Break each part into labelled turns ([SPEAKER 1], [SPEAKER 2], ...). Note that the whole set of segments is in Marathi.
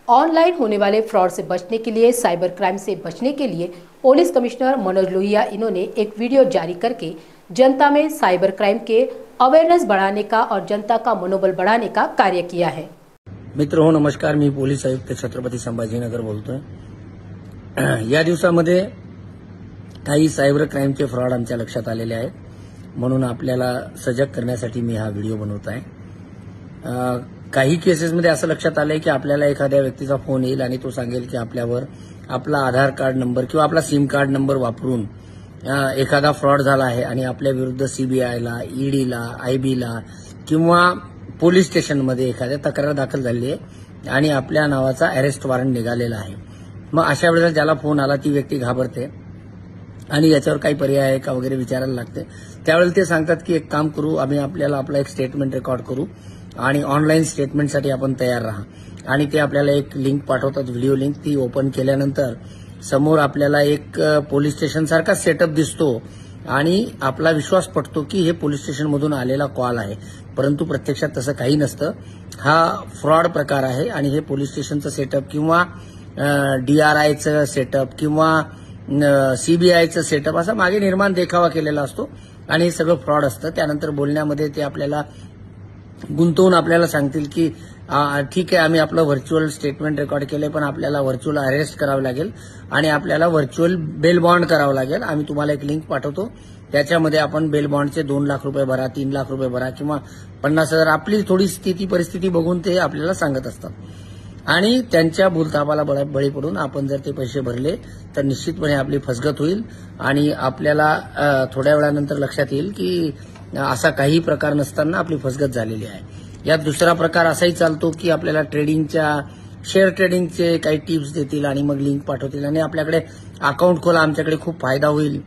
[SPEAKER 1] ऑनलाइन होने वाले फ्रॉड से बचने के लिए, साइबर क्राइम से बचने के लिए पुलिस कमिश्नर मनोज लोहिया इन्होंने एक वीडियो जारी करके जनता में साइबर क्राइम के अवेयरनेस बढ़ाने का और जनता का मनोबल बढ़ाने का कार्य किया है।
[SPEAKER 2] मित्र हो, नमस्कार। मी पोलीस आयुक्त छत्रपती संभाजीनगर बोलतोय। या दिवसामध्ये काही सायबर क्राईमचे फ्रॉड आमच्या लक्षात आलेले आहेत, म्हणून आपल्याला सजग करण्यासाठी मी हा व्हिडिओ बनवत आहे। काही केसेसमध्ये असं लक्षात आलंय की आपल्याला एखाद्या व्यक्तीचा फोन येईल आणि तो सांगेल की आपल्यावर आपला आधार कार्ड नंबर किंवा आपला सिम कार्ड नंबर वापरून एखादा फ्रॉड झाला आहे आणि आपल्या विरुद्ध सीबीआयला, ईडीला, आयबीला किंवा पोलीस स्टेशनमध्ये एखाद्या तक्रार दाखल झाली आहे आणि आपल्या नावाचा अरेस्ट वॉरंट निघालेला आहे। मग अशा वेळेला ज्याला फोन आला ती व्यक्ती घाबरते आणि याच्यावर काही पर्याय आहे का वगैरे विचारायला लागते। त्यावेळेला ते सांगतात की एक काम करू, आम्ही आपल्याला आपला एक स्टेटमेंट रेकॉर्ड करू आणि ऑनलाईन स्टेटमेंटसाठी आपण तयार राहा। आणि ते आपल्याला एक लिंक पाठवतात, व्हिडिओ लिंक। ती ओपन केल्यानंतर समोर आपल्याला एक पोलीस स्टेशन सारखा सेटअप दिसतो आणि आपला विश्वास पटतो की हे पोलीस स्टेशनमधून आलेला कॉल आहे, परंतु प्रत्यक्षात तसं काही नसतं। हा फ्रॉड प्रकार आहे आणि हे पोलीस स्टेशनचं सेटअप किंवा डीआरआयचं सेटअप किंवा सीबीआयचं सेटअप असा मागे निर्माण देखावा केलेला असतो आणि हे सगळं फ्रॉड असतं। त्यानंतर बोलण्यामध्ये ते आपल्याला गुंतवून आपल्याला सांगतील की ठीक आहे, आम्ही आपलं व्हर्च्युअल स्टेटमेंट रेकॉर्ड केलंय, पण आपल्याला व्हर्च्युअल अरेस्ट करावं लागेल आणि आपल्याला व्हर्च्युअल बेल बॉन्ड करावं लागेल। आम्ही तुम्हाला एक लिंक पाठवतो, त्याच्यामध्ये आपण बेल बॉन्डचे 2 लाख रुपये भरा, 3 लाख रुपये भरा किंवा 50,000, आपली थोडी स्थिती परिस्थिती बघून ते आपल्याला सांगत असतात आणि त्यांच्या भूलथापाला बळी पडून आपण जर ते पैसे भरले तर निश्चितपणे आपली फसगत होईल आणि आपल्याला थोड्या वेळानंतर लक्षात येईल की असा काही प्रकार नसताना आपली फसगत झालेली आहे। यात दुसरा प्रकार असाही चालतो की आपल्याला शेअर ट्रेडिंगचे काही टिप्स देतील आणि मग लिंक पाठवतील आणि आपल्याकडे अकाउंट खोला, आमच्याकडे खूप फायदा होईल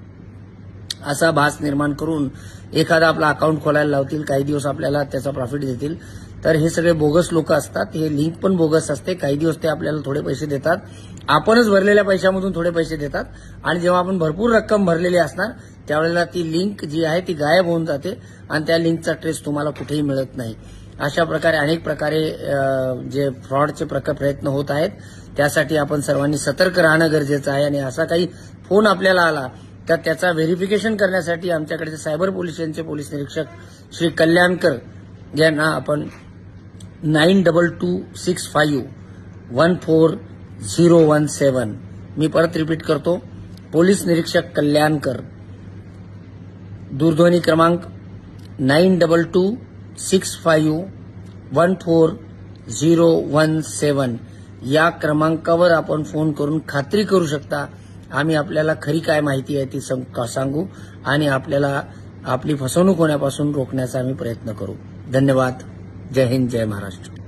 [SPEAKER 2] असा भास निर्माण करून एखादा आपला अकाउंट खोलायला लावतील, काही दिवस आपल्याला त्याचा प्रॉफिट देतील। तर हे सगळे बोगस लोक असतात, हे लिंक पण बोगस असते। काही दिवस ते आपल्याला थोडे पैसे देतात, आपणच भरलेल्या पैशामधून थोडे पैसे देतात आणि जेव्हा आपण भरपूर रक्कम भरलेली असणार त्यावेळेला ती लिंक जी आहे ती गायब होऊन जाते आणि त्या लिंकचा ट्रेस तुम्हाला कुठेही मिळत नाही। अशा प्रकारे अनेक प्रकारे जे फ्रॉडचे प्रयत्न होत आहेत, त्यासाठी आपण सर्वांनी सतर्क राहणं गरजेचं आहे। आणि असा काही फोन आपल्याला आला तर त्याचा व्हेरिफिकेशन करण्यासाठी आमच्याकडे सायबर पोलीस स्टेशनचे पोलीस निरीक्षक श्री कल्याणकर यांना आपण 9226514017, मी परत रिपीट करतो, पोलीस निरीक्षक कल्याणकर, दूरध्वनी क्रमांक 9226514017 या क्रमांकावर आपण फोन करून खात्री करू शकता। आम्ही आपल्याला खरी काय माहिती आहे ती सांगू आणि आपल्याला आपली फसवणूक होण्यापासून रोखण्याचा आम्ही प्रयत्न करू। धन्यवाद। जय हिंद, जय महाराष्ट्र।